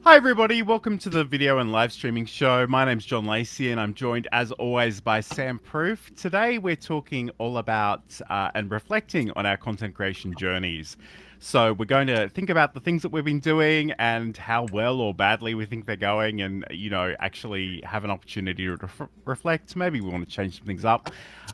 Hi everybody, welcome to the video and live streaming show. My name's John Lacey and I'm joined as always by SamProof. Today we're talking all about and reflecting on our content creation journeys. So we're going to think about the things that we've been doing and how well or badly we think they're going and, actually have an opportunity to reflect. Maybe we want to change some things up.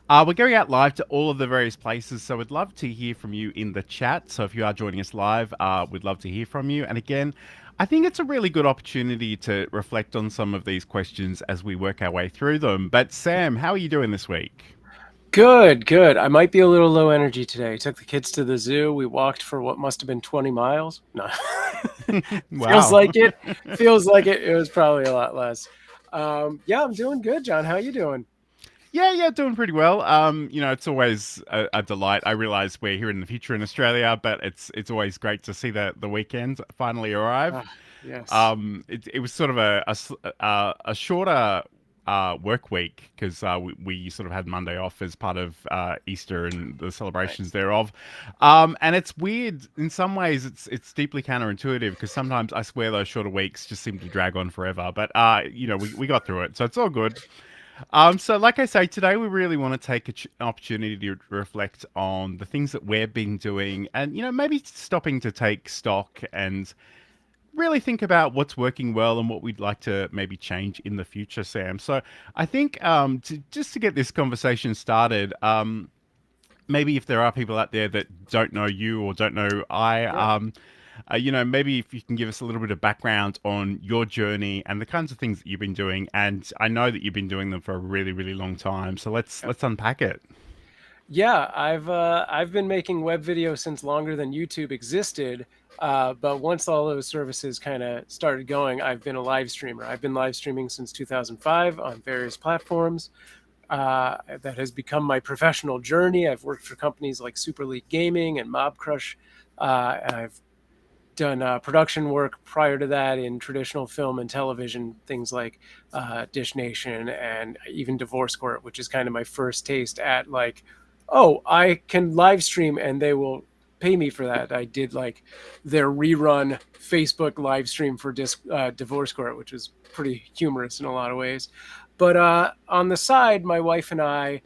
We're going out live to all of the various places, so we'd love to hear from you in the chat. So if you are joining us live, we'd love to hear from you. And again, I think it's a really good opportunity to reflect on some of these questions as we work our way through them. But Sam, how are you doing this week? Good, good. I might be a little low energy today. Took the kids to the zoo. We walked for what must have been 20 miles. No. Feels Wow. like it. Feels like it. It was probably a lot less. Yeah, I'm doing good, John. How you doing? Yeah, doing pretty well. It's always a delight. I realize we're here in the future in Australia, but it's always great to see the weekend finally arrive. Ah, yes. It was sort of a shorter work week because we sort of had Monday off as part of Easter and the celebrations Nice. thereof. And it's weird in some ways. It's deeply counterintuitive because sometimes I swear those shorter weeks just seem to drag on forever. But we got through it, so it's all good. So like I say, today we really want to take an opportunity to reflect on the things that we've been doing and, maybe stopping to take stock and really think about what's working well and what we'd like to maybe change in the future, Sam. So I think just to get this conversation started, maybe if there are people out there that don't know you or don't know Yeah. maybe if you can give us a little bit of background on your journey and the kinds of things that you've been doing. And I know that you've been doing them for a really, really long time. So Yep. let's unpack it. Yeah, I've been making web videos since longer than YouTube existed. But once all those services kind of started going, I've been a live streamer. I've been live streaming since 2005 on various platforms. That has become my professional journey. I've worked for companies like Super League Gaming and Mob Crush. I've done production work prior to that in traditional film and television, things like Dish Nation and even Divorce Court, which is kind of my first taste at like, oh, I can live stream and they will pay me for that. I did like their rerun Facebook live stream for Divorce Court, which was pretty humorous in a lot of ways. But on the side, my wife and I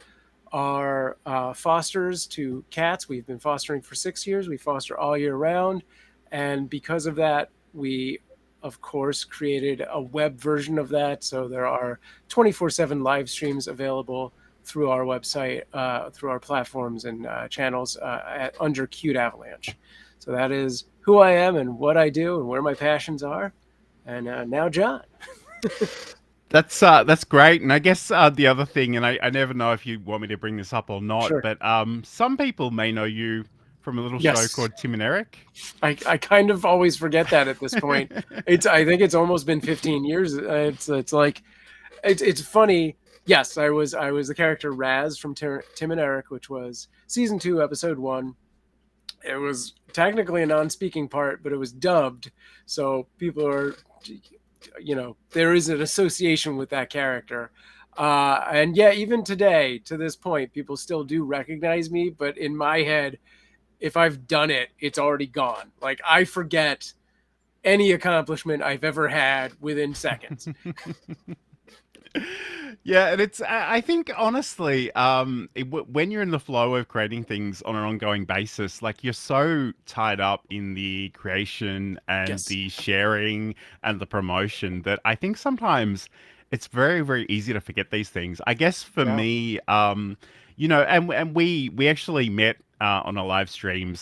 are fosters to cats. We've been fostering for 6 years. We foster all year round. And because of that, we, of course, created a web version of that. So there are 24/7 live streams available through our website, through our platforms and channels under Cute Avalanche. So that is who I am and what I do and where my passions are. And now, John. That's great. And I guess the other thing, and I never know if you want me to bring this up or not, Sure. but some people may know you from a little show Yes. called Tim and Eric. I kind of always forget that at this point. I think it's almost been 15 years. It's like it's funny. Yes, I was the character Raz from Tim and Eric, which was season 2, episode 1. It was technically a non-speaking part, but it was dubbed, so people are, there is an association with that character. And yeah, even today, to this point, people still do recognize me, but in my head, if I've done it, it's already gone. Like I forget any accomplishment I've ever had within seconds. Yeah, and I think honestly, when you're in the flow of creating things on an ongoing basis, like you're so tied up in the creation and Yes. the sharing and the promotion that I think sometimes it's very, very easy to forget these things. I guess for Yeah. me, and we actually met on a live stream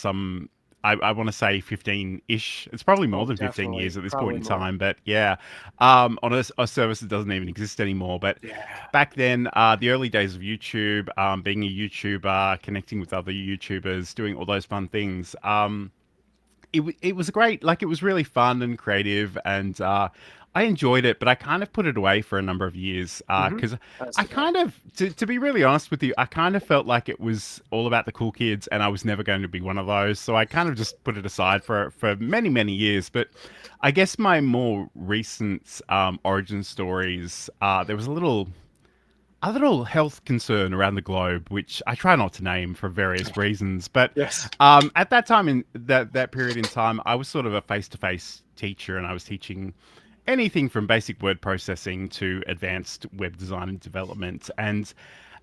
I want to say 15-ish. It's probably more Oh, than 15 definitely. years at this point Probably in more. time, but yeah, on a service that doesn't even exist anymore. But Yeah. back then, the early days of YouTube, being a YouTuber, connecting with other YouTubers, doing all those fun things. It was great. Like it was really fun and creative, and I enjoyed it. But I kind of put it away for a number of years Hmm. because As I did I. kind of, to be really honest with you, I kind of felt like it was all about the cool kids, and I was never going to be one of those. So I kind of just put it aside for many years. But I guess my more recent origin stories, there was a little. a little health concern around the globe, which I try not to name for various reasons. But Yes. at that time, in that period in time, I was sort of a face-to-face teacher, and I was teaching anything from basic word processing to advanced web design and development. And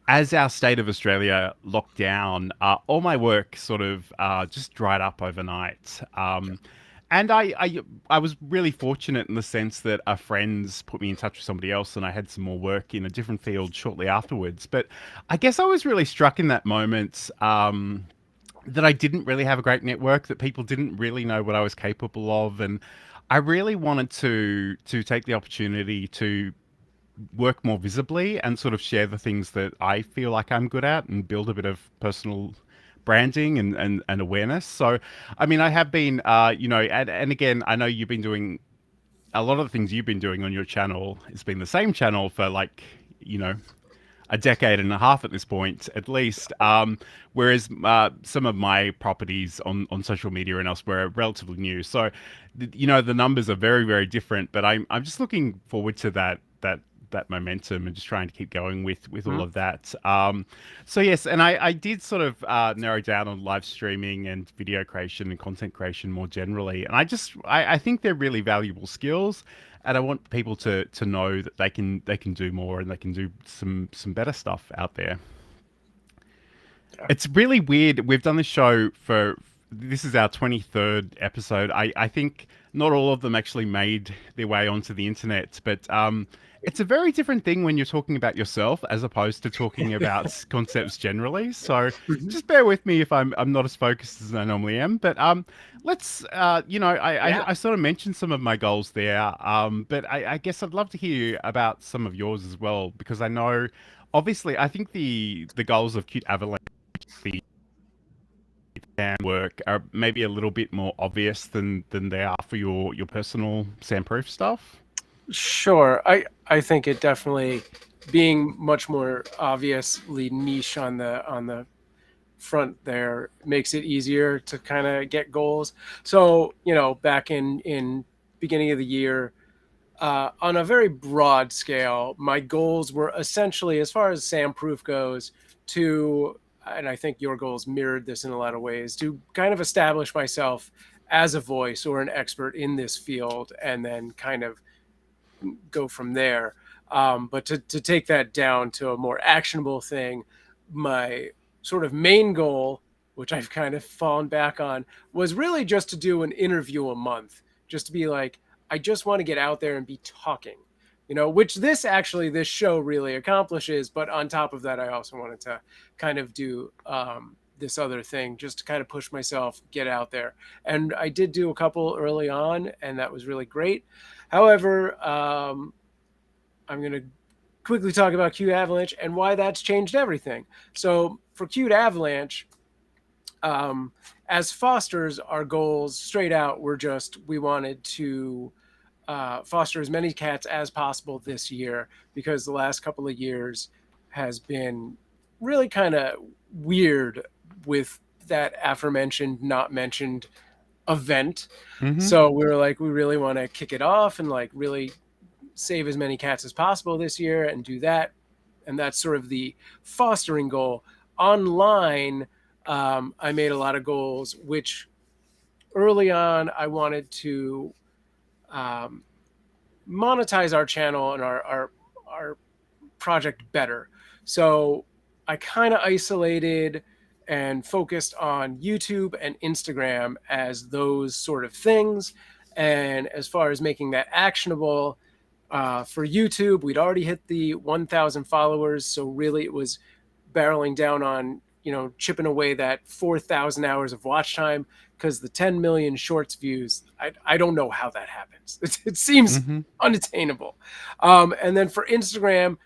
as our state of Australia locked down, all my work sort of just dried up overnight. And I was really fortunate in the sense that a friend's put me in touch with somebody else, and I had some more work in a different field shortly afterwards. But I guess I was really struck in that moment that I didn't really have a great network, that people didn't really know what I was capable of, and I really wanted to take the opportunity to work more visibly and sort of share the things that I feel like I'm good at and build a bit of personal branding and awareness. So, I mean, I have been, and again, I know you've been doing a lot of the things you've been doing on your channel. It's been the same channel for like, a decade and a half at this point, at least. Whereas some of my properties on social media and elsewhere are relatively new. So, the numbers are very, very different. But I'm just looking forward to that momentum and just trying to keep going with all of that. So yes, and I did sort of narrow down on live streaming and video creation and content creation more generally. And I think they're really valuable skills, and I want people to know that they can do more and they can do some better stuff out there. Yeah. It's really weird. We've done this show this is our 23rd episode. I think not all of them actually made their way onto the internet, but it's a very different thing when you're talking about yourself as opposed to talking about concepts generally. So just bear with me if I'm not as focused as I normally am. But let's, I sort of mentioned some of my goals there, but I guess I'd love to hear about some of yours as well, because I know, obviously, I think the goals of Cute Avalanche, the work are maybe a little bit more obvious than they are for your personal SamProof stuff. Sure. I think it definitely being much more obviously niche on the front there makes it easier to kind of get goals. So, back in beginning of the year, on a very broad scale, my goals were essentially, as far as SamProof goes, and I think your goals mirrored this in a lot of ways, to kind of establish myself as a voice or an expert in this field, and then kind of go from there. But to take that down to a more actionable thing, my sort of main goal, which I've kind of fallen back on, was really just to do an interview a month, just to be like, I just want to get out there and be talking, which this show really accomplishes. But on top of that, I also wanted to kind of do this other thing, just to kind of push myself, get out there. And I did do a couple early on, and that was really great. However, I'm going to quickly talk about Cute Avalanche and why that's changed everything. So for Cute Avalanche, as fosters, our goals straight out were we wanted to foster as many cats as possible this year, because the last couple of years has been really kind of weird with that aforementioned, not mentioned event. So we were like, we really want to kick it off and like really save as many cats as possible this year and do that. And that's sort of the fostering goal. Online, I made a lot of goals, which early on I wanted to monetize our channel and our project better. So I kind of isolated and focused on YouTube and Instagram as those sort of things. And as far as making that actionable, for YouTube, we'd already hit the 1,000 followers. So really it was barreling down on, chipping away that 4,000 hours of watch time, because the 10 million shorts views, I don't know how that happens. It seems unattainable. And then for Instagram,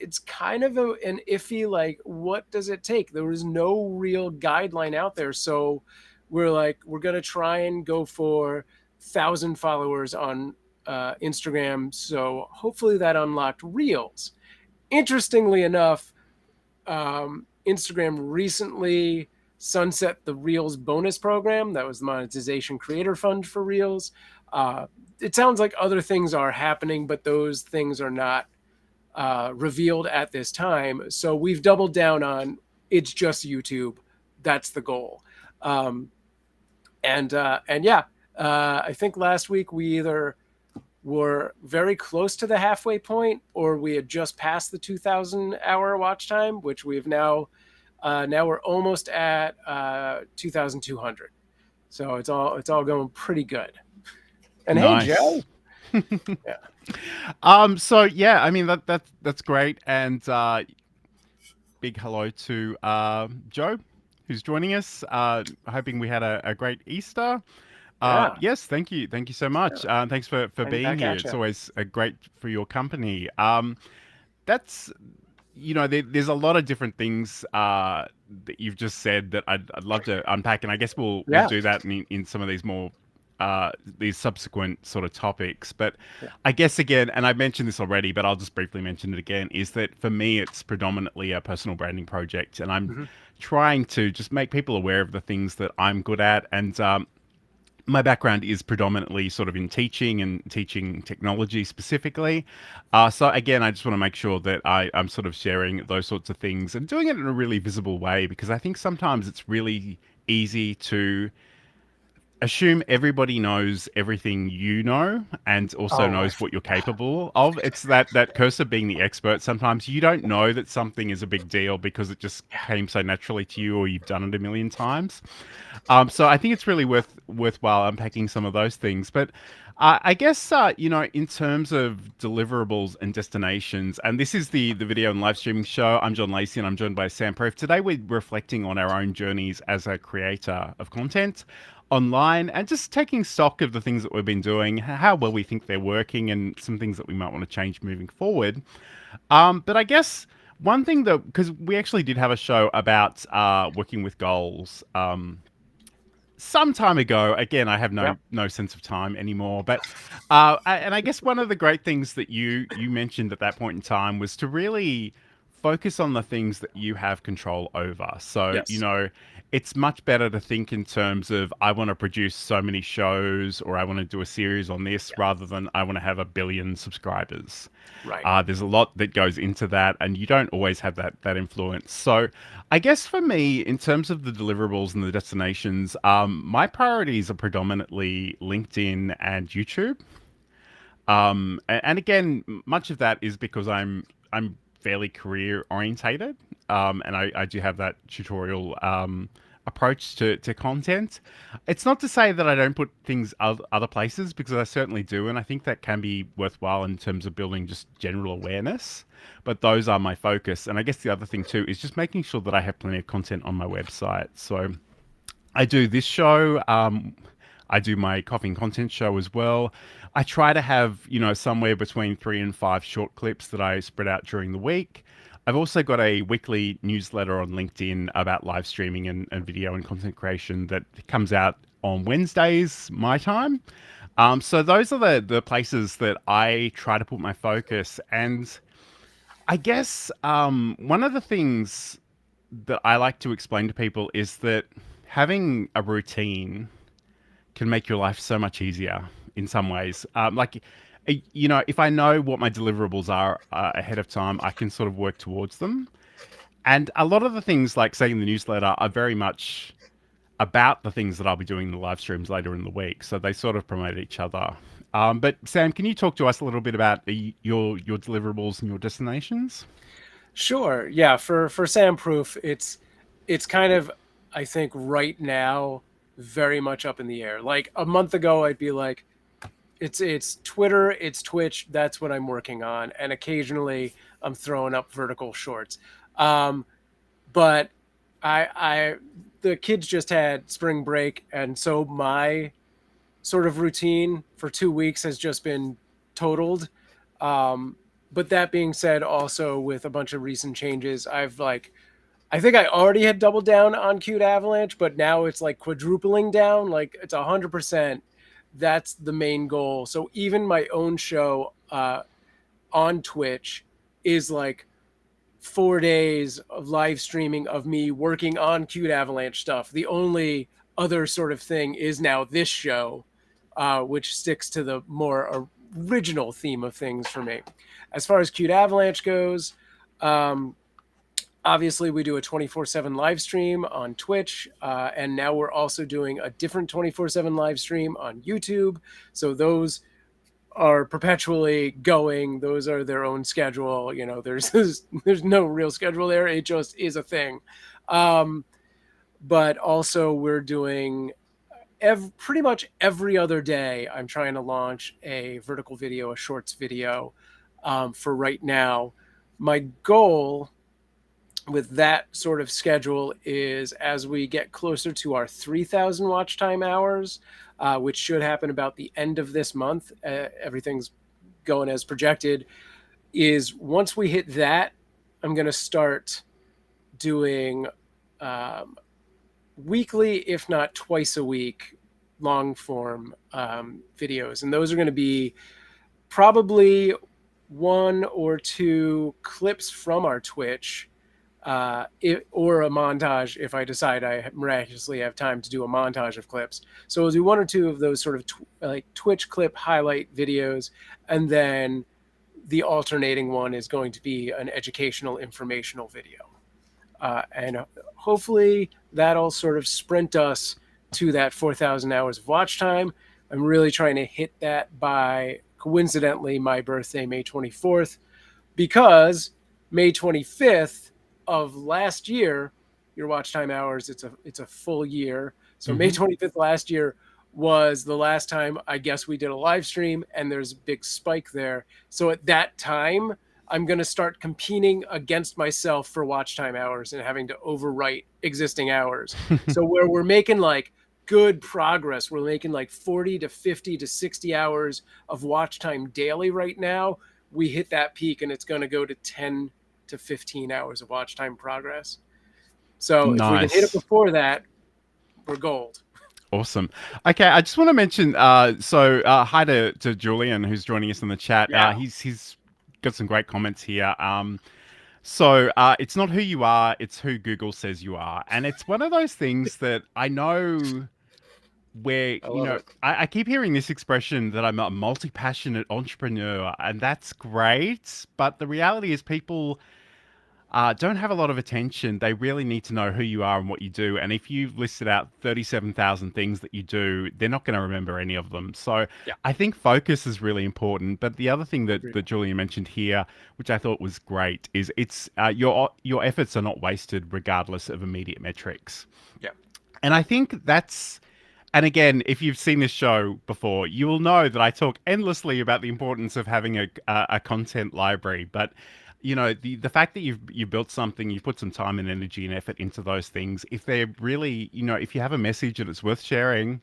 it's kind of an iffy, like, what does it take? There was no real guideline out there. So we're like, we're going to try and go for 1,000 followers on Instagram. So hopefully that unlocked Reels. Interestingly enough, Instagram recently sunset the Reels bonus program. That was the monetization creator fund for Reels. It sounds like other things are happening, but those things are not revealed at this time. So we've doubled down on it's just YouTube. That's the goal. And yeah, I think last week we either were very close to the halfway point or we had just passed the 2,000 hour watch time, which we've now we're almost at 2,200. So it's all going pretty good. And hey, Joe. Nice. So yeah, I mean that's great, and big hello to Joe, who's joining us. Hoping we had a great Easter. Yeah. Yes, thank you so much. Thanks for And being back here. at It's you. always great for your company. That's there's a lot of different things that you've just said that I'd love to unpack, and I guess we'll Yeah. do that in some of these more these subsequent sort of topics. But Yeah. I guess again, and I've mentioned this already, but I'll just briefly mention it again, is that for me it's predominantly a personal branding project, and I'm Mm-hmm. trying to just make people aware of the things that I'm good at. And my background is predominantly sort of in teaching and teaching technology specifically. So again, I just want to make sure that I'm sort of sharing those sorts of things and doing it in a really visible way, because I think sometimes it's really easy to assume everybody knows everything you know and also Oh, knows what you're capable of. It's that curse of being the expert. Sometimes you don't know that something is a big deal because it just yeah. came so naturally to you or you've done it a million times. So I think it's really worthwhile unpacking some of those things. But I guess in terms of deliverables and destinations, and this is the video and live streaming show. I'm John Lacey, and I'm joined by SamProof. Today we're reflecting on our own journeys as a creator of content online and just taking stock of the things that we've been doing, how well we think they're working, and some things that we might want to change moving forward. But I guess one thing that, because we actually did have a show about working with goals some time ago. Again, I have Yeah. no sense of time anymore. But and I guess one of the great things that you mentioned at that point in time was to really focus on the things that you have control over. So Yes. it's much better to think in terms of I want to produce so many shows or I want to do a series on this Yeah. rather than I want to have 1 billion subscribers. Right. There's a lot that goes into that, and you don't always have that influence. So, I guess for me, in terms of the deliverables and the destinations, my priorities are predominantly LinkedIn and YouTube. And again, much of that is because I'm fairly career orientated, and I do have that tutorial approach to content. It's not to say that I don't put things other places, because I certainly do, and I think that can be worthwhile in terms of building just general awareness. But those are my focus, and I guess the other thing too is just making sure that I have plenty of content on my website. So I do this show. I do my coffee and content show as well. I try to have, somewhere between 3 and 5 short clips that I spread out during the week. I've also got a weekly newsletter on LinkedIn about live streaming and video and content creation that comes out on Wednesdays, my time. So those are the places that I try to put my focus. And I guess one of the things that I like to explain to people is that having a routine can make your life so much easier in some ways. If I know what my deliverables are ahead of time, I can sort of work towards them. And a lot of the things, like saying the newsletter, are very much about the things that I'll be doing in the live streams later in the week. So they sort of promote each other. But Sam, can you talk to us a little bit about your deliverables and your destinations? Sure. Yeah. For SamProof, it's kind of, I think right now, very much up in the air. Like a month ago, I'd be like, it's Twitter, it's Twitch. That's what I'm working on, and occasionally I'm throwing up vertical shorts. But I the kids just had spring break, and so my sort of routine for 2 weeks has just been totaled. But that being said, also with a bunch of recent changes, I think I already had doubled down on Cute Avalanche, but now it's like quadrupling down. Like it's 100%. That's the main goal. So even my own show on Twitch is like 4 days of live streaming of me working on Cute Avalanche stuff. The only other sort of thing is now this show which sticks to the more original theme of things for me. As far as Cute Avalanche goes, obviously we do a 24/7 live stream on Twitch, and now we're also doing a different 24/7 live stream on YouTube. So those are perpetually going. Those are their own schedule. You know, there's no real schedule there. It just is a thing. But also we're doing pretty much every other day. I'm trying to launch a vertical video, a shorts video, for right now. My goal with that sort of schedule is, as we get closer to our 3,000 watch time hours, which should happen about the end of this month, everything's going as projected, is once we hit that, I'm going to start doing weekly, if not twice a week, long form videos. And those are going to be probably 1 or 2 clips from our Twitch, or a montage if I decide I miraculously have time to do a montage of clips. So we'll do 1 or 2 of those sort of like Twitch clip highlight videos, and then the alternating one is going to be an educational, informational video. And hopefully that'll sort of sprint us to that 4,000 hours of watch time. I'm really trying to hit that by, coincidentally, my birthday, May 24th, because May 25th of last year, your watch time hours, it's a full year. So May 25th last year was the last time I guess we did a live stream, and there's a big spike there. So at that time, I'm going to start competing against myself for watch time hours and having to overwrite existing hours. So where we're making like good progress, we're making like 40 to 50 to 60 hours of watch time daily right now. We hit that peak and it's going to go to 10 to 15 hours of watch time progress. So if we can hit it before that, we're gold. Awesome. Okay, I just want to mention, hi to Julian, who's joining us in the chat. Yeah. He's got some great comments here. It's not who you are, it's who Google says you are. And it's one of those things that I know where, I keep hearing this expression that I'm a multi-passionate entrepreneur, and that's great. But the reality is people don't have a lot of attention. They really need to know who you are and what you do. And if you've listed out 37,000 things that you do, they're not going to remember any of them. So I think focus is really important. But the other thing that Julian mentioned here, which I thought was great, is it's your efforts are not wasted regardless of immediate metrics. Yeah. And I think that's... And again, if you've seen this show before, you will know that I talk endlessly about the importance of having a content library. But the fact that you built something, you've put some time and energy and effort into those things. If they're really, if you have a message and it's worth sharing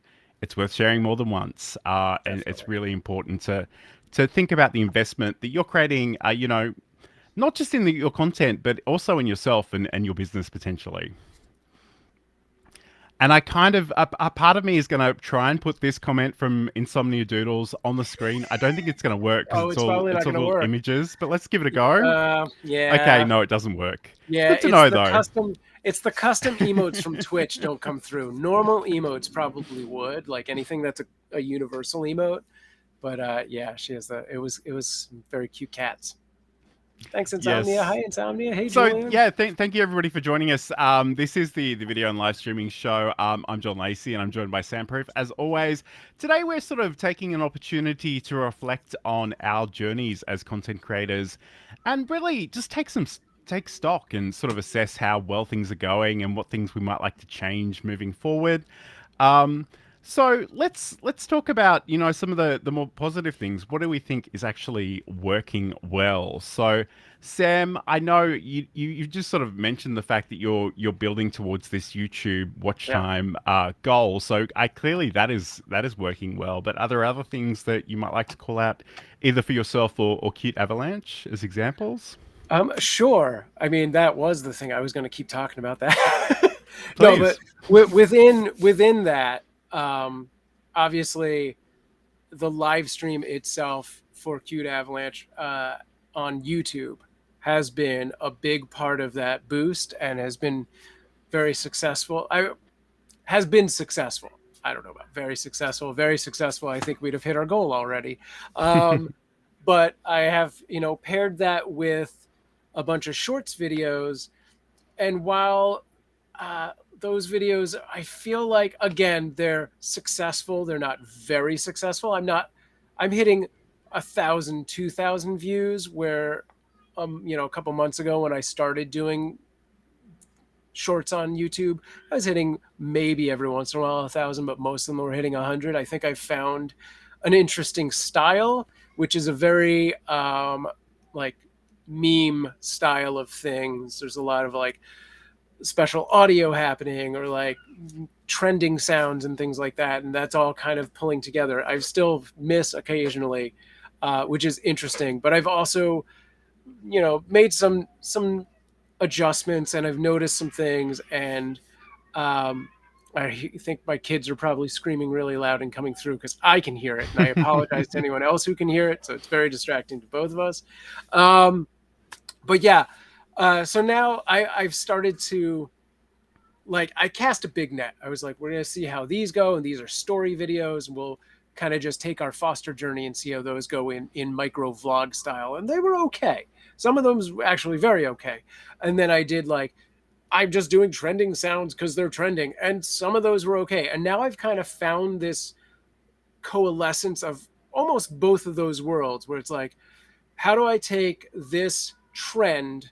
more than once. And it's really important to think about the investment that you're creating. Not just in your content, but also in yourself and your business potentially. And I kind of, a part of me is going to try and put this comment from Insomnia Doodles on the screen. I don't think it's going to work because it's all images, but let's give it a go. Yeah. Okay, no, it doesn't work. Yeah, good to know though. It's the custom emotes from Twitch don't come through. Normal emotes probably would, like anything that's a universal emote. But yeah, she has it was very cute cats. Thanks, Insomnia. Yes. Hi, Insomnia. Hey, Julian. Yeah, thank you everybody for joining us. This is the video and live streaming show. I'm John Lacey and I'm joined by SamProof. As always, today we're sort of taking an opportunity to reflect on our journeys as content creators and really just take stock and sort of assess how well things are going and what things we might like to change moving forward. So let's talk about, some of the more positive things. What do we think is actually working well? So Sam, I know you just sort of mentioned the fact that you're building towards this YouTube watch time goal. So clearly that is working well. But are there other things that you might like to call out either for yourself or Cute Avalanche as examples? Sure. I mean, that was the thing. I was going to keep talking about that. No, but within that, obviously the live stream itself for Cute Avalanche on YouTube has been a big part of that boost and has been very successful. I don't know about very successful. Very successful, I think we'd have hit our goal already. But I have, paired that with a bunch of shorts videos. And while those videos, I feel like, again, they're successful, they're not very successful. I'm hitting 1,000, 2,000 views, where, a couple months ago when I started doing shorts on YouTube, I was hitting maybe every once in a while 1,000, but most of them were hitting 100. I think I found an interesting style, which is a very like meme style of things. There's a lot of like special audio happening, or like trending sounds and things like that, and that's all kind of pulling together. I still miss occasionally, which is interesting, but I've also made some adjustments, and I've noticed some things, and I think my kids are probably screaming really loud and coming through because I can hear it, and I apologize to anyone else who can hear it. So it's very distracting to both of us. But yeah, so now I've started to, like, I cast a big net. I was like, we're going to see how these go, and these are story videos, and we'll kind of just take our foster journey and see how those go in micro vlog style. And they were okay. Some of them was actually very okay. And then I did like, I'm just doing trending sounds because they're trending. And some of those were okay. And now I've kind of found this coalescence of almost both of those worlds, where it's like, how do I take this trend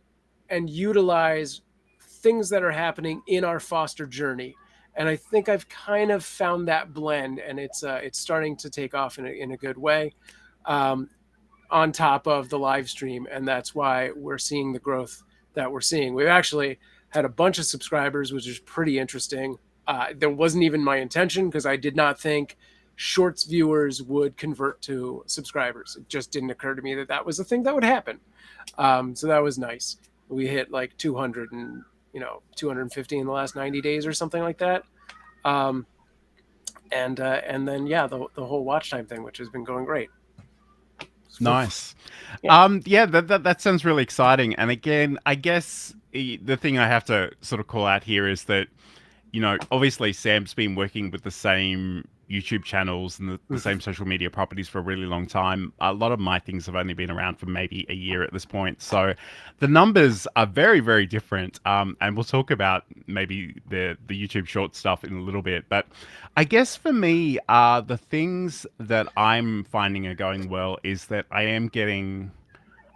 and utilize things that are happening in our foster journey? And I think I've kind of found that blend, and it's starting to take off in a good way, on top of the live stream. And that's why we're seeing the growth that we're seeing. We've actually had a bunch of subscribers, which is pretty interesting. There wasn't even my intention, because I did not think shorts viewers would convert to subscribers. It just didn't occur to me that that was a thing that would happen. So that was nice. We hit like 200 and 250 in the last 90 days or something like that. And then, yeah, the whole watch time thing, which has been going great. Nice. Yeah. Yeah, that sounds really exciting. And again, I guess the thing I have to sort of call out here is that, obviously Sam's been working with the same YouTube channels and the same social media properties for a really long time. A lot of my things have only been around for maybe a year at this point. So the numbers are very, very different. And we'll talk about maybe the YouTube short stuff in a little bit. But I guess for me, the things that I'm finding are going well is that I'm getting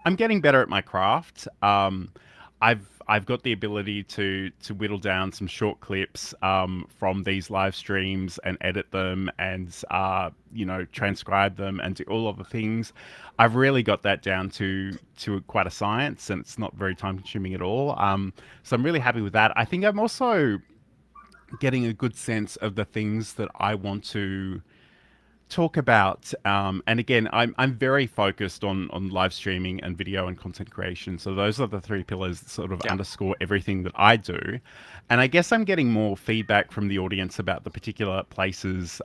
better at my craft. I've got the ability to whittle down some short clips from these live streams and edit them and transcribe them and do all of the things. I've really got that down to quite a science, and it's not very time consuming at all. So I'm really happy with that. I think I'm also getting a good sense of the things that I want to talk about, and again, I'm very focused on live streaming and video and content creation. So those are the three pillars that sort of underscore everything that I do. And I guess I'm getting more feedback from the audience about the particular places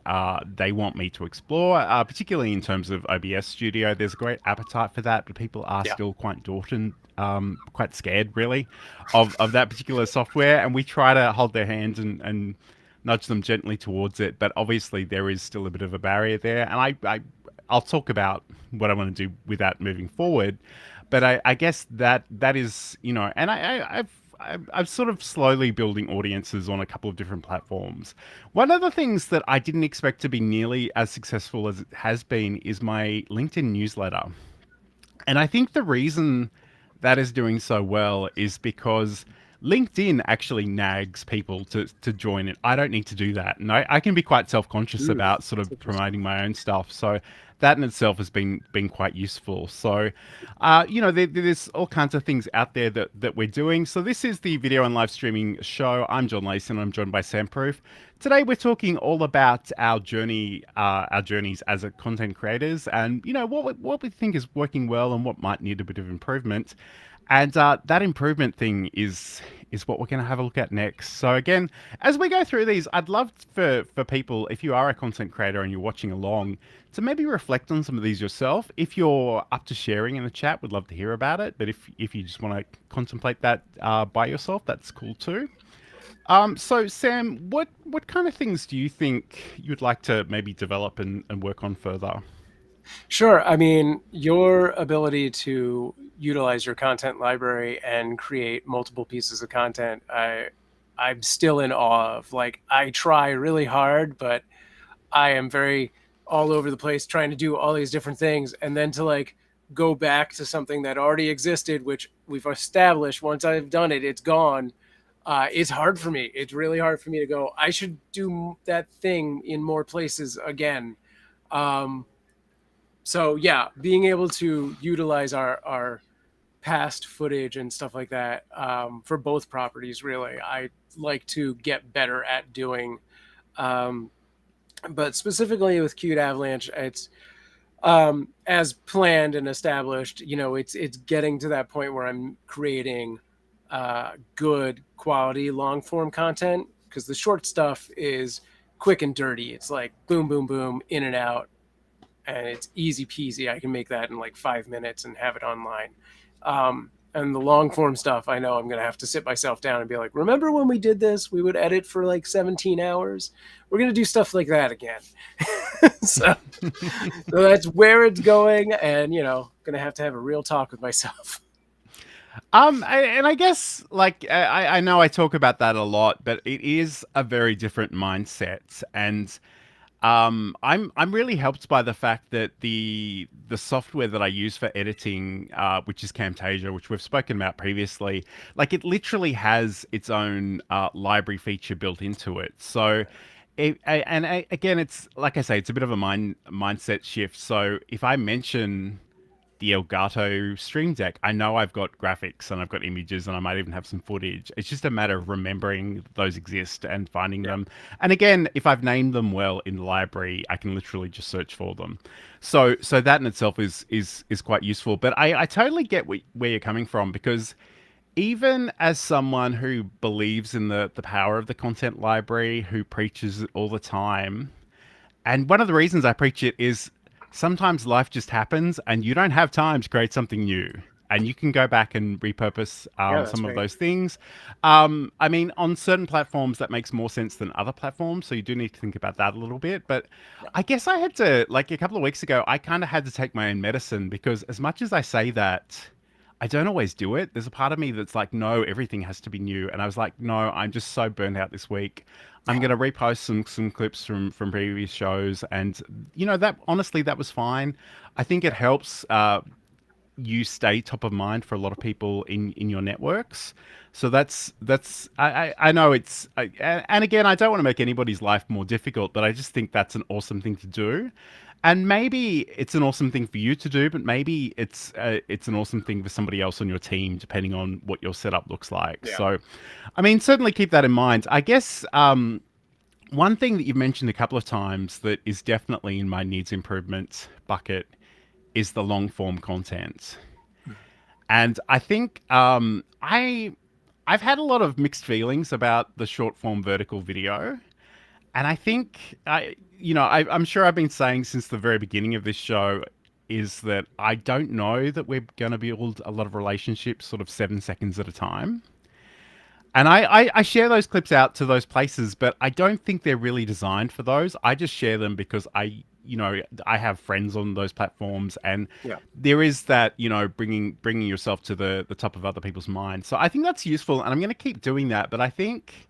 they want me to explore, particularly in terms of OBS Studio. There's a great appetite for that, but people are still quite daunted, quite scared, really, of that particular software. And we try to hold their hands and nudge them gently towards it, but obviously there is still a bit of a barrier there, and I'll talk about what I want to do with that moving forward. But I guess that is, and I'm sort of slowly building audiences on a couple of different platforms. One of the things that I didn't expect to be nearly as successful as it has been is my LinkedIn newsletter, and I think the reason that is doing so well is because LinkedIn actually nags people to join it. I don't need to do that. And I can be quite self-conscious about sort of promoting my own stuff. So that in itself has been quite useful. So, there's all kinds of things out there that we're doing. So this is the video and live streaming show. I'm John Lacey, and I'm joined by SamProof. Today we're talking all about our journeys as a content creators, and what we think is working well and what might need a bit of improvement. And that improvement thing is what we're going to have a look at next. So again, as we go through these, I'd love for people, if you are a content creator and you're watching along, to maybe reflect on some of these yourself. If you're up to sharing in the chat, we'd love to hear about it. But if you just want to contemplate that by yourself, that's cool too. So Sam, what kind of things do you think you'd like to maybe develop and work on further? Sure. I mean, your ability to utilize your content library and create multiple pieces of content, I'm still in awe of. Like, I try really hard, but I am very all over the place trying to do all these different things, and then to like go back to something that already existed, which we've established. Once I've done it, it's gone. It's hard for me. It's really hard for me to go. I should do that thing in more places again. Um, so yeah, being able to utilize our past footage and stuff like that, for both properties, really, I like to get better at doing. Um, but specifically with Cute Avalanche, it's as planned and established. It's getting to that point where I'm creating good quality long form content, because the short stuff is quick and dirty. It's like boom, boom, boom, in and out, and it's easy peasy. I can make that in like 5 minutes and have it online. And the long form stuff, I know I'm going to have to sit myself down and be like, remember when we did this? We would edit for like 17 hours. We're going to do stuff like that again. so, so that's where it's going. And, going to have a real talk with myself. And I guess like I know I talk about that a lot, but it is a very different mindset, and I'm really helped by the fact that the software that I use for editing, which is Camtasia, which we've spoken about previously, like it literally has its own library feature built into it. So, again, it's like I say, it's a bit of a mindset shift. So if I mention the Elgato Stream Deck, I know I've got graphics and I've got images and I might even have some footage. It's just a matter of remembering those exist and finding Yeah. them. And again, if I've named them well in the library, I can literally just search for them. So that in itself is quite useful. But I totally get where you're coming from, because even as someone who believes in the power of the content library, who preaches it all the time, and one of the reasons I preach it is sometimes life just happens and you don't have time to create something new. And you can go back and repurpose Yeah, that's some of right. those things. I mean, on certain platforms, that makes more sense than other platforms. So you do need to think about that a little bit. But Yeah. I guess I had to, like a couple of weeks ago, I kind of had to take my own medicine, because as much as I say that, I don't always do it. There's a part of me that's like, no, everything has to be new. And I was like, no, I'm just so burnt out this week. I'm gonna repost some clips from previous shows, and that honestly that was fine. I think it helps you stay top of mind for a lot of people in your networks. So that's I know and again, I don't want to make anybody's life more difficult, but I just think that's an awesome thing to do. And maybe it's an awesome thing for you to do, but maybe it's an awesome thing for somebody else on your team, depending on what your setup looks like. Yeah. So, I mean, certainly keep that in mind. I guess one thing that you've mentioned a couple of times that is definitely in my needs improvement bucket is the long form content. And I think I've had a lot of mixed feelings about the short form vertical video. And I think I'm sure I've been saying since the very beginning of this show is that I don't know that we're going to build a lot of relationships sort of 7 seconds at a time. And I share those clips out to those places, but I don't think they're really designed for those. I just share them because I have friends on those platforms, and Yeah. there is that, bringing yourself to the top of other people's minds. So I think that's useful, and I'm going to keep doing that. But I think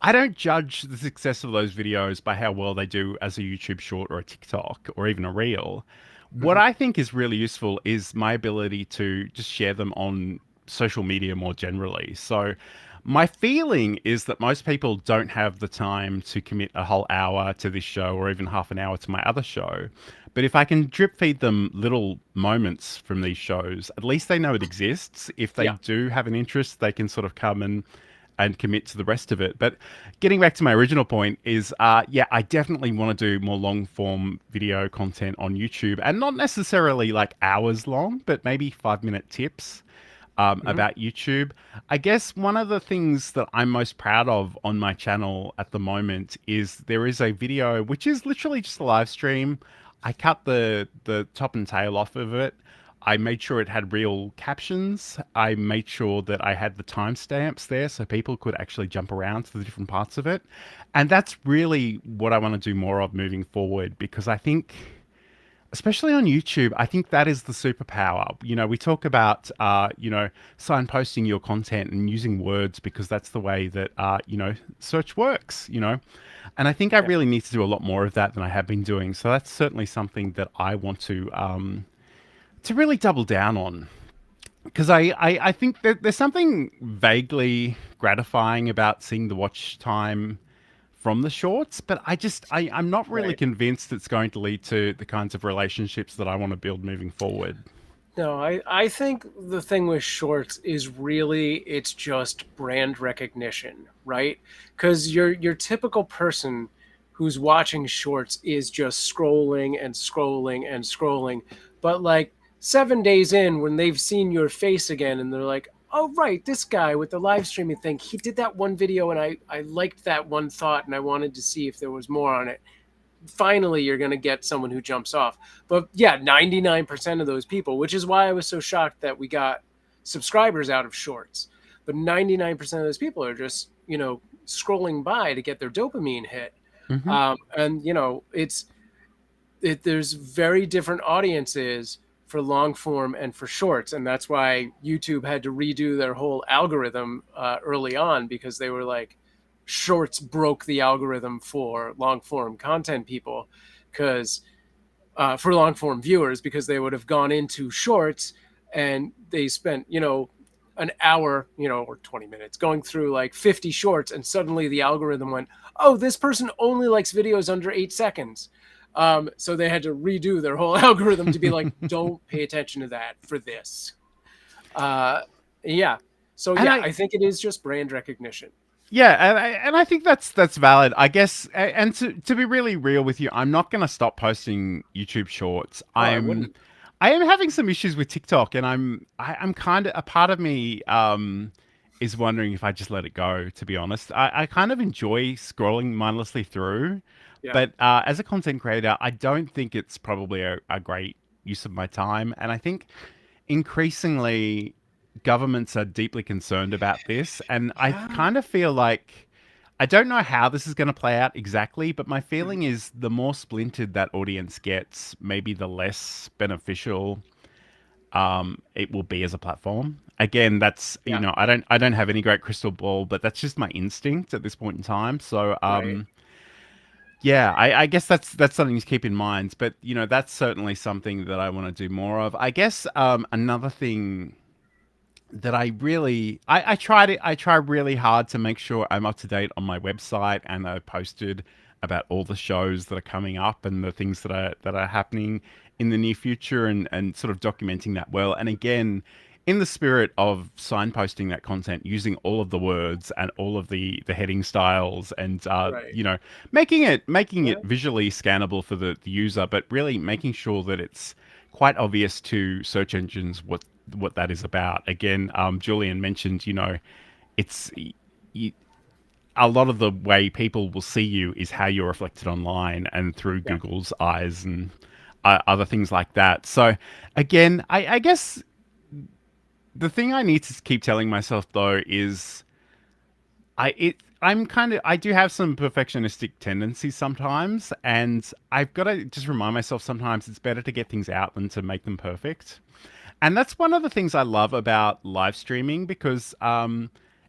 I don't judge the success of those videos by how well they do as a YouTube short or a TikTok or even a reel. What Hmm. I think is really useful is my ability to just share them on social media more generally. So my feeling is that most people don't have the time to commit a whole hour to this show or even half an hour to my other show. But if I can drip feed them little moments from these shows, at least they know it exists. If they Yeah. do have an interest, they can sort of come and commit to the rest of it. But getting back to my original point is, yeah, I definitely want to do more long form video content on YouTube, and not necessarily like hours long, but maybe 5 minute tips Hmm. about YouTube. I guess one of the things that I'm most proud of on my channel at the moment is there is a video which is literally just a live stream. I cut the top and tail off of it I made sure it had real captions. I made sure that I had the timestamps there so people could actually jump around to the different parts of it. And that's really what I want to do more of moving forward, because I think, especially on YouTube, I think that is the superpower. We talk about, signposting your content and using words because that's the way that, search works. And I think I Yeah. really need to do a lot more of that than I have been doing. So that's certainly something that I want to really double down on. Because I think that there's something vaguely gratifying about seeing the watch time from the shorts, but I'm not really Right. convinced it's going to lead to the kinds of relationships that I want to build moving forward. No, I think the thing with shorts is really it's just brand recognition, right? Because your typical person who's watching shorts is just scrolling and scrolling and scrolling. But like 7 days in, when they've seen your face again and they're like, oh right, this guy with the live streaming thing, he did that one video and I liked that one thought and I wanted to see if there was more on it. Finally you're going to get someone who jumps off. But yeah, 99% of those people, which is why I was so shocked that we got subscribers out of shorts. But 99% of those people are just, scrolling by to get their dopamine hit. Hmm. And, there's very different audiences for long form and for shorts. And that's why YouTube had to redo their whole algorithm early on, because they were like, shorts broke the algorithm for long form content people, because for long form viewers, because they would have gone into shorts and they spent an hour or 20 minutes going through like 50 shorts, and suddenly the algorithm went, oh, this person only likes videos under 8 seconds. So they had to redo their whole algorithm to be like, don't pay attention to that for this. Yeah. So And yeah, I, I think it is just brand recognition. yeah, and I think that's valid. I guess, and to be really real with you, I'm not going to stop posting YouTube Shorts. Oh, I wouldn't. I am having some issues with TikTok, and I'm kind of, a part of me is wondering if I just let it go. To be honest, I kind of enjoy scrolling mindlessly through, Yeah. but as a content creator, I don't think it's probably a great use of my time, and I think increasingly governments are deeply concerned about this, and I Yeah. kind of feel like, I don't know how this is going to play out exactly, but my Mhm. feeling is the more splintered that audience gets, maybe the less beneficial it will be as a platform. Again, that's, Yeah. I don't have any great crystal ball, but that's just my instinct at this point in time. So Right. yeah, I guess that's something to keep in mind. But that's certainly something that I want to do more of. I guess another thing that I try really hard to make sure I'm up to date on my website, and I posted about all the shows that are coming up and the things that are happening in the near future, and sort of documenting that well. And again, in the spirit of signposting that content, using all of the words and all of the heading styles, and Right. making it Yeah. visually scannable for the user, but really making sure that it's quite obvious to search engines what that is about. Again, Julian mentioned, it's y a lot of the way people will see you is how you're reflected online and through Yeah. Google's eyes, and other things like that. So, again, I guess the thing I need to keep telling myself though is I do have some perfectionistic tendencies sometimes, and I've got to just remind myself sometimes it's better to get things out than to make them perfect. And that's one of the things I love about live streaming, because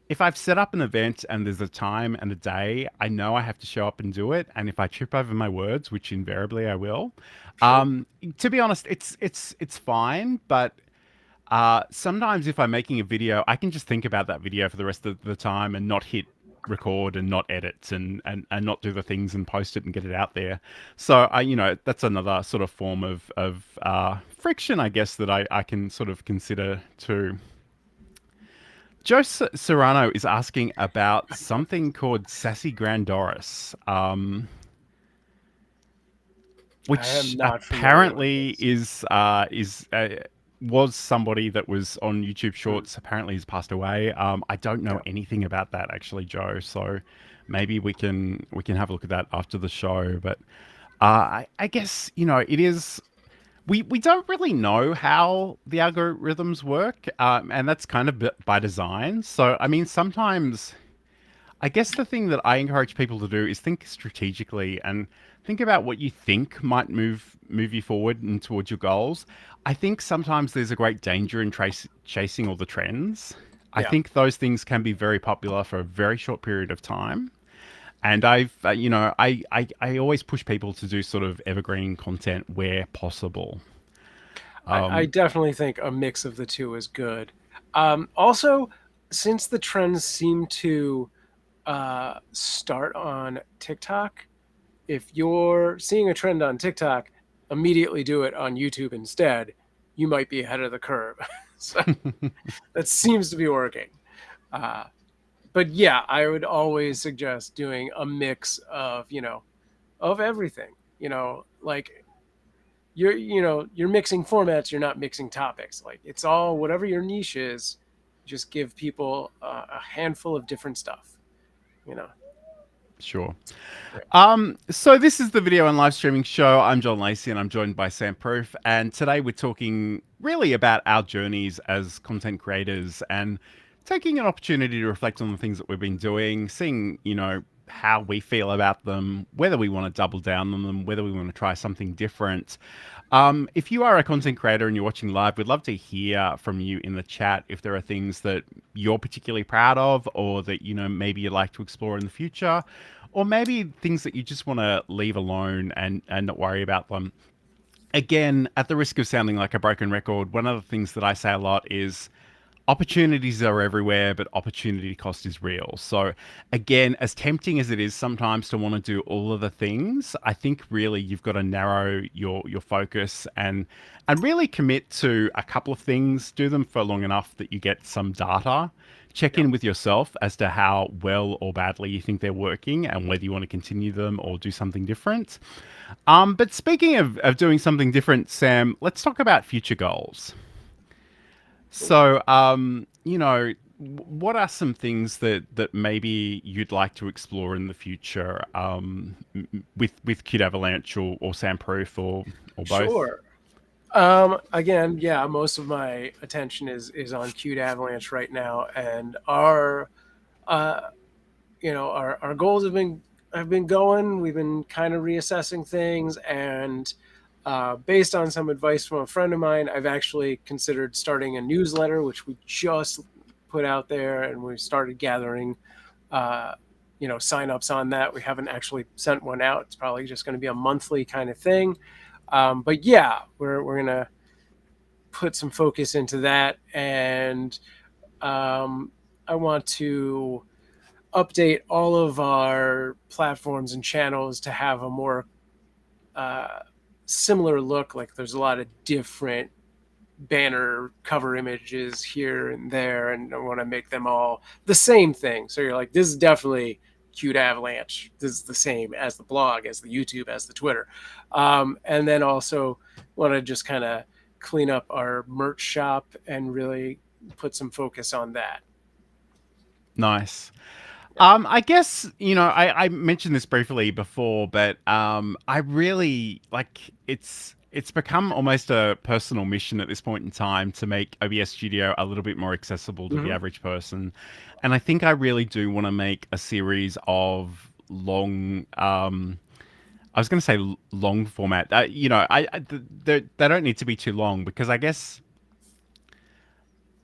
if I've set up an event and there's a time and a day, I know I have to show up and do it. And if I trip over my words, which invariably I will, Sure. to be honest, it's fine. But sometimes if I'm making a video, I can just think about that video for the rest of the time and not hit record and not edit, and not do the things and post it and get it out there. So that's another sort of form of friction, I guess, that I can sort of consider too. Joe Serrano is asking about something called Sassy Grandoris, I am which not familiar with apparently this. is was somebody that was on YouTube Hmm. Shorts. Apparently, he's passed away. I don't know Yeah. anything about that actually, Joe. So maybe we can have a look at that after the show. But I guess it is. we don't really know how the algorithms work, and that's kind of by design. So, I mean, sometimes I guess the thing that I encourage people to do is think strategically and think about what you think might move you forward and towards your goals. I think sometimes there's a great danger in chasing all the trends. I Yeah. think those things can be very popular for a very short period of time. And I always push people to do sort of evergreen content where possible. I Um, definitely think a mix of the two is good. Also, since the trends seem to start on TikTok, if you're seeing a trend on TikTok, immediately do it on YouTube instead. You might be ahead of the curve. So that seems to be working. Uh, but yeah, I would always suggest doing a mix of, of everything. Like you're mixing formats, you're not mixing topics. Like it's all whatever your niche is, just give people a handful of different stuff, you know. sure. Right. So this is the video and live streaming show. I'm John Lacey and I'm joined by SamProof. And today we're talking really about our journeys as content creators and taking an opportunity to reflect on the things that we've been doing, seeing, how we feel about them, whether we want to double down on them, whether we want to try something different. If you are a content creator and you're watching live, we'd love to hear from you in the chat if there are things that you're particularly proud of or that, maybe you'd like to explore in the future, or maybe things that you just want to leave alone and not worry about them. Again, at the risk of sounding like a broken record, one of the things that I say a lot is opportunities are everywhere, but opportunity cost is real. So again, as tempting as it is sometimes to want to do all of the things, I think really you've got to narrow your focus and really commit to a couple of things. Do them for long enough that you get some data. Check Yeah. in with yourself as to how well or badly you think they're working and whether you want to continue them or do something different. But speaking of doing something different, Sam, let's talk about future goals. So, what are some things that maybe you'd like to explore in the future, with Kid Avalanche or SamProof or both? Sure. Again, yeah, most of my attention is on Qt Avalanche right now, and uh, our goals have been going. We've been kind of reassessing things, and based on some advice from a friend of mine, I've actually considered starting a newsletter, which we just put out there, and we started gathering, signups on that. We haven't actually sent one out. It's probably just going to be a monthly kind of thing. But yeah, we're gonna put some focus into that, and I want to update all of our platforms and channels to have a more uh, similar look. Like there's a lot of different banner cover images here and there, and I want to make them all the same thing. So you're like, this is definitely Qt Avalanche. This is the same as the blog, as the YouTube, as the Twitter. And then also want to just kind of clean up our merch shop and really put some focus on that. Nice. Yeah. I guess, I mentioned this briefly before, but I really like it's become almost a personal mission at this point in time to make OBS Studio a little bit more accessible to the Mm-hmm. average person. And I think I really do want to make a series of long I was going to say long format. They don't need to be too long because I guess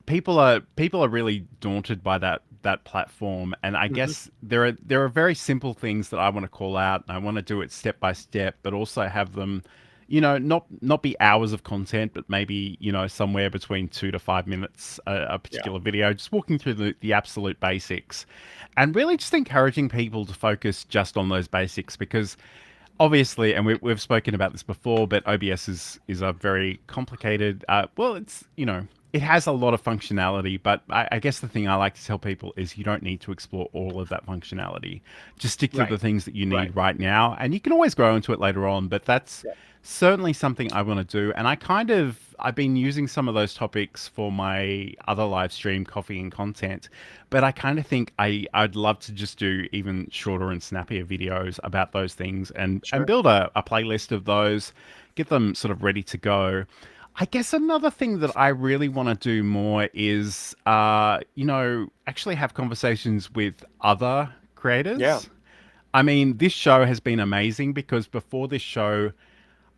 people are really daunted by that platform, and I Mm-hmm. guess there are very simple things that I want to call out, and I want to do it step by step, but also have them, not be hours of content, but maybe somewhere between 2 to 5 minutes a Yeah. particular video, just walking through the absolute basics, and really just encouraging people to focus just on those basics because obviously, and we've spoken about this before, but OBS is a very complicated. Well, it has a lot of functionality, but I guess the thing I like to tell people is you don't need to explore all of that functionality. Just stick to the Right. things that you Right. need right now, and you can always grow into it later on. But that's Yeah. certainly something I want to do. And I've been using some of those topics for my other live stream, coffee and content. But I kind of think I'd love to just do even shorter and snappier videos about those things and Sure. build a playlist of those, get them sort of ready to go. I guess another thing that I really want to do more is, actually have conversations with other Yeah. creators. I mean, this show has been amazing because before this show,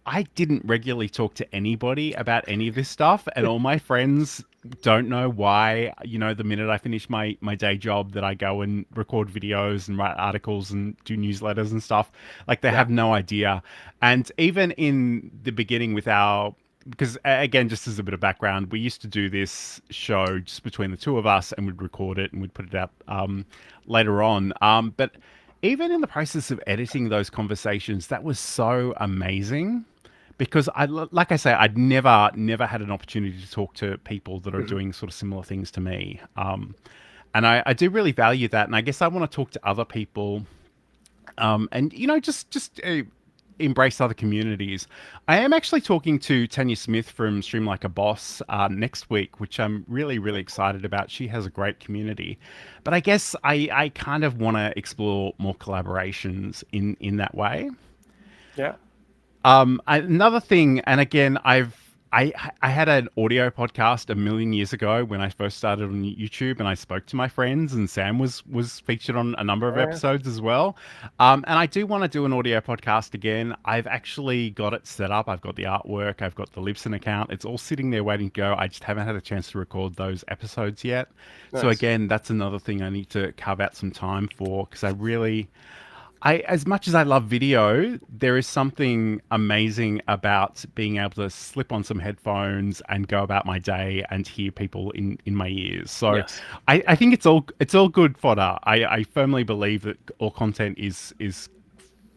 I didn't regularly talk to anybody about any of this stuff, and all my friends don't know why. The minute I finish my day job, that I go and record videos and write articles and do newsletters and stuff. Like they Yeah. have no idea. And even in the beginning with our because again, just as a bit of background, we used to do this show just between the two of us, and we'd record it and we'd put it up later on. But even in the process of editing those conversations, that was so amazing because like I say, I'd never had an opportunity to talk to people that are Mhm. doing sort of similar things to me. And I do really value that. And I guess I want to talk to other people, and just embrace other communities. I am actually talking to Tanya Smith from Stream Like a Boss next week, which I'm really, really excited about. She has a great community, but I guess I kind of want to explore more collaborations in that way. Yeah. Another thing, and again, I had an audio podcast a million years ago when I first started on YouTube, and I spoke to my friends, and Sam was featured on a number of Yeah. episodes as well. And I do want to do an audio podcast again. I've actually got it set up. I've got the artwork. I've got the Libsyn account. It's all sitting there waiting to go. I just haven't had a chance to record those episodes yet. So Nice. again, that's another thing I need to carve out some time for because as much as I love video, there is something amazing about being able to slip on some headphones and go about my day and hear people in my ears. So Yes. I think it's all good fodder. I firmly believe that all content is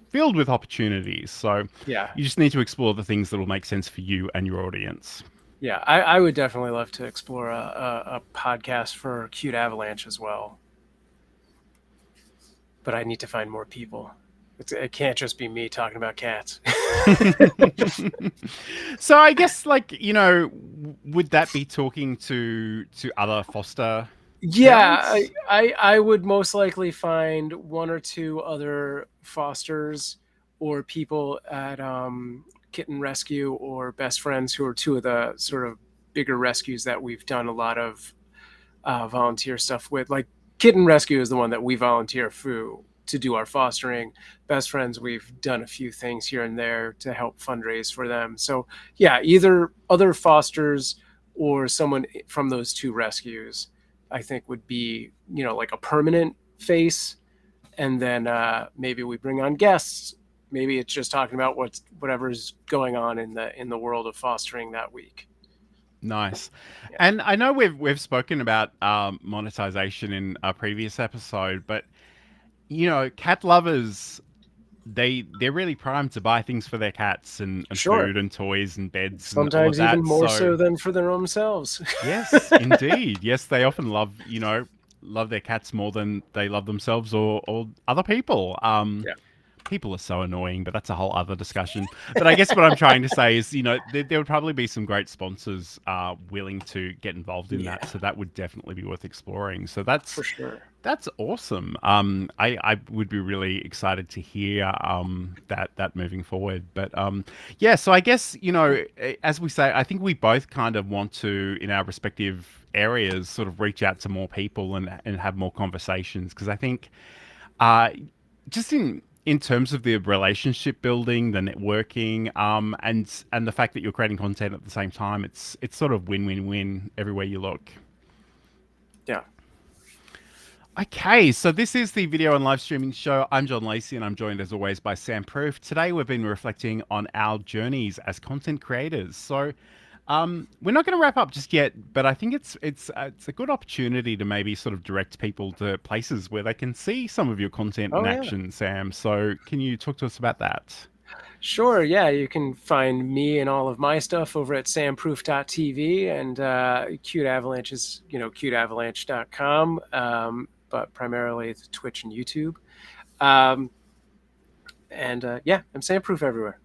filled with opportunities. So Yeah. you just need to explore the things that will make sense for you and your audience. Yeah. I would definitely love to explore a podcast for Cute Avalanche as well. But I need to find more people. It can't just be me talking about cats. So I guess would that be talking to other foster Yeah, parents? I would most likely find one or two other fosters or people at Kitten Rescue or Best Friends, who are two of the sort of bigger rescues that we've done a lot of volunteer stuff with. Like Kitten Rescue is the one that we volunteer for to do our fostering. Best Friends, we've done a few things here and there to help fundraise for them. So yeah, either other fosters or someone from those two rescues, I think would be, like a permanent face. And then maybe we bring on guests. Maybe it's just talking about whatever's going on in the world of fostering that week. Nice. Yeah. And I know we've spoken about monetization in a previous episode, but cat lovers, they're really primed to buy things for their cats and Sure. food and toys and beds and all of Sometimes even that. more So so than for their own selves. yes, indeed. Yes, they often love their cats more than they love themselves or other people. Yeah. People are so annoying, but that's a whole other discussion. But I guess what I'm trying to say is, there would probably be some great sponsors willing to get involved in that. Yeah, So that would definitely be worth exploring. So for sure. that's awesome. I would be really excited to hear that moving forward. But yeah, so I guess as we say, I think we both kind of want to, in our respective areas, sort of reach out to more people and have more conversations because I think uh, just in terms of the relationship building, the networking, and the fact that you're creating content at the same time, it's sort of win-win-win everywhere you look. Yeah. Okay, so this is the video and live streaming show. I'm John Lacey, and I'm joined as always by SamProof. Today, we've been reflecting on our journeys as content creators. So, we're not going to wrap up just yet, but I think it's a good opportunity to maybe sort of direct people to places where they can see some of your content in Oh yeah. action, Sam. So, can you talk to us about that? Sure, yeah, you can find me and all of my stuff over at samproof.tv, and Cute Avalanche is, cuteavalanche.com, but primarily it's Twitch and YouTube. Um, and yeah, I'm Samproof everywhere.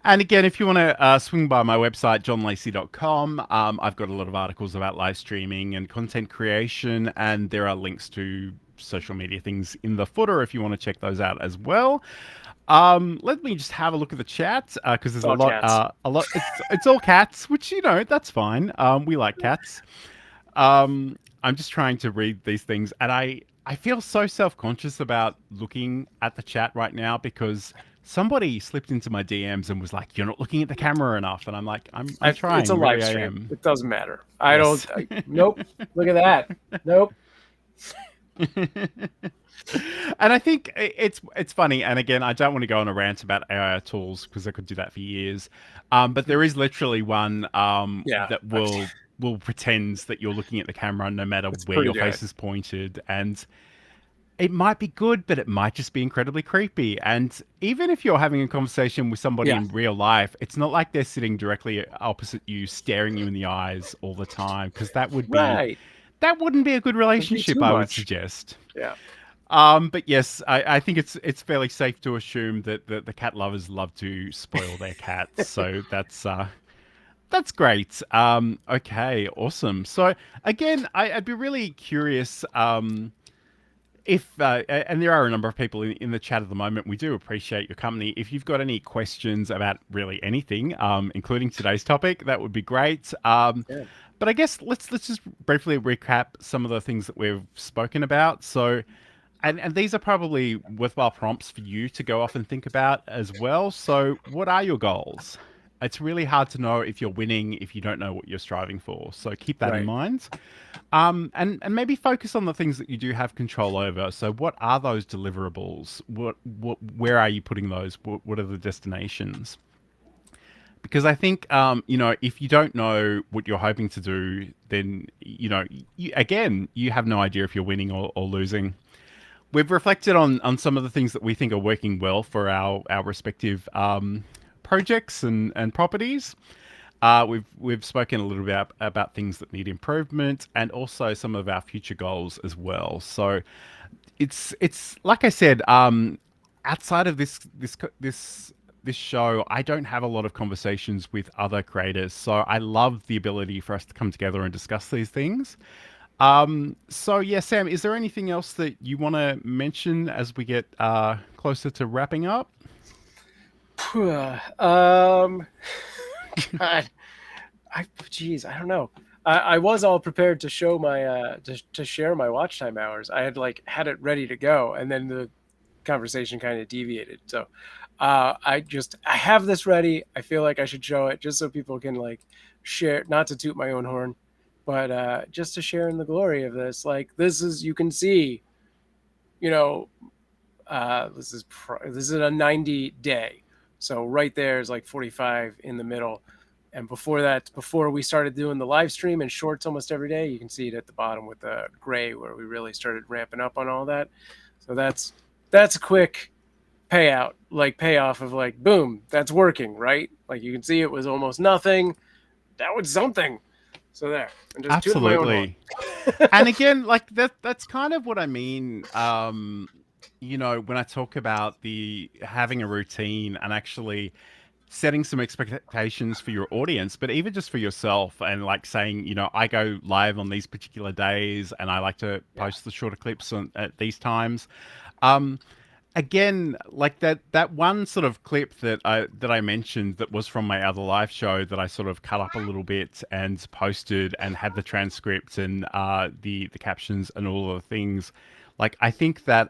And again, if you want to swing by my website, johnlacey.com, I've got a lot of articles about live streaming and content creation, and there are links to social media things in the footer if you want to check those out as well. Let me just have a look at the chat because there's It's all cats. a lot. It's all cats, which that's fine. We like cats. I'm just trying to read these things, and I feel so self-conscious about looking at the chat right now because somebody slipped into my DMs and was like, "You're not looking at the camera enough," and I'm like, "I'm It's a trying, live really, I stream. am." It doesn't matter. Yes. Nope. Look at that. Nope. And I think it's funny. And again, I don't want to go on a rant about AI tools because I could do that for years. But there is literally one Yeah, that will pretend that you're looking at the camera no matter it's where pretty your good. face is pointed, and it might be good, but it might just be incredibly creepy. And even if you're having a conversation with somebody Yeah, in real life, it's not like they're sitting directly opposite you, staring you in the eyes all the time, because right. that wouldn't be a good It'd be relationship, too I would much. suggest. Yeah. But yes, I think it's fairly safe to assume that the cat lovers love to spoil their cats. So that's great. Okay, awesome. So again, I'd be really curious. If and there are a number of people in the chat at the moment, we do appreciate your company. If you've got any questions about really anything, including today's topic, that would be great. Yeah. But I guess let's just briefly recap some of the things that we've spoken about. So, and these are probably worthwhile prompts for you to go off and think about as well. So, what are your goals? It's really hard to know if you're winning if you don't know what you're striving for. So keep that in Right. mind. And maybe focus on the things that you do have control over. So what are those deliverables? Where are you putting those? What are the destinations? Because I think if you don't know what you're hoping to do, then again you have no idea if you're winning or losing. We've reflected on some of the things that we think are working well for our respective projects and properties. We've spoken a little bit about things that need improvement and also some of our future goals as well. So it's like I said, outside of this show, I don't have a lot of conversations with other creators. So I love the ability for us to come together and discuss these things. So yeah, Sam, is there anything else that you want to mention as we get closer to wrapping up? um, God, geez, I don't know. I was all prepared to show my to share my watch time hours. I had had it ready to go, and then the conversation kind of deviated. So I have this ready. I feel like I should show it just so people can share, not to toot my own horn, but just to share in the glory of this. Like, this is, you can see, you know, this is a 90 day. So right there is like 45 in the middle. And before that, before we started doing the live stream and shorts almost every day, you can see it at the bottom with the gray where we really started ramping up on all that. So that's a quick payout, like payoff of like, boom, that's working, right? Like, you can see it was almost nothing. That was something. So there, and just tooting my own horn. Absolutely. And again, like that's kind of what I mean. When I talk about the having a routine and actually setting some expectations for your audience, but even just for yourself, and like saying, I go live on these particular days and I like to Yeah. post the shorter clips at these times. Um, Again, like that one sort of clip that I mentioned that was from my other live show that I sort of cut up a little bit and posted and had the transcript and the captions and all of the things. Like, I think that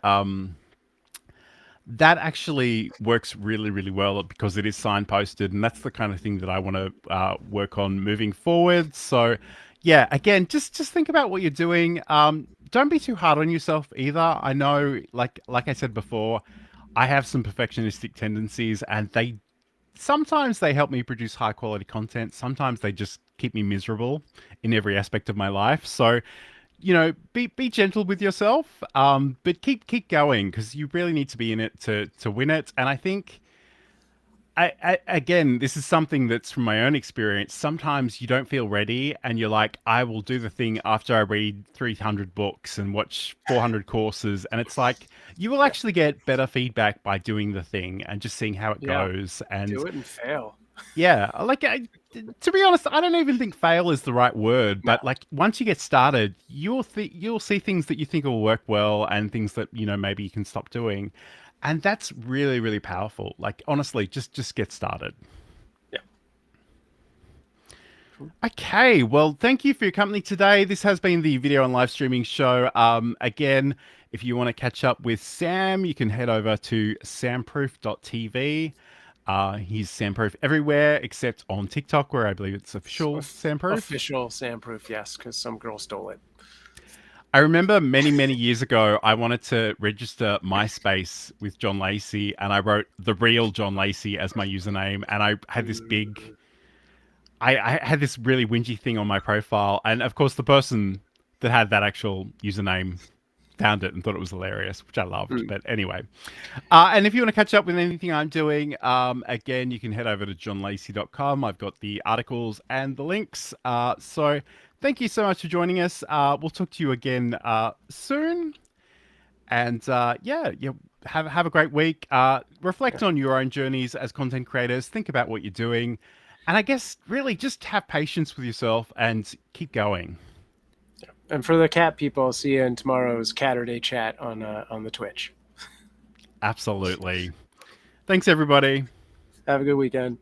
that actually works really, really well because it is signposted, and that's the kind of thing that I want to work on moving forward. So, yeah, again, just think about what you're doing. Don't be too hard on yourself either. I know, like I said before, I have some perfectionistic tendencies, and sometimes they help me produce high quality content. Sometimes they just keep me miserable in every aspect of my life. So be gentle with yourself, but keep going because you really need to be in it to win it. And I think again, this is something that's from my own experience. Sometimes you don't feel ready, and you're like, I will do the thing after I read 300 books and watch 400 courses. And it's like, you will Yeah. actually get better feedback by doing the thing and just seeing how it Yeah. goes. And Do it and fail. yeah, to be honest, I don't even think fail is the right word. No. But like, once you get started, you'll see things that you think will work well and things that, maybe you can stop doing. And that's really, really powerful. Like, honestly, just get started. Yeah. Okay, well, thank you for your company today. This has been the video and live streaming show. Again, if you want to catch up with Sam, you can head over to samproof.tv. He's SamProof everywhere except on TikTok, where I believe it's official SamProof. Official SamProof, yes, because some girl stole it. I remember many, many years ago, I wanted to register MySpace with John Lacey, and I wrote the real John Lacey as my username, and I had this big I had this really whingy thing on my profile, and of course, the person that had that actual username found it and thought it was hilarious, which I loved. But anyway, and if you want to catch up with anything I'm doing, again, you can head over to johnlacey.com. I've got the articles and the links. So thank you so much for joining us. We'll talk to you again soon. And yeah, have a great week. Reflect on your own journeys as content creators. Think about what you're doing. And I guess really just have patience with yourself and keep going. And for the cat people, I'll see you in tomorrow's Catterday chat on the Twitch. Absolutely. Thanks, everybody. Have a good weekend.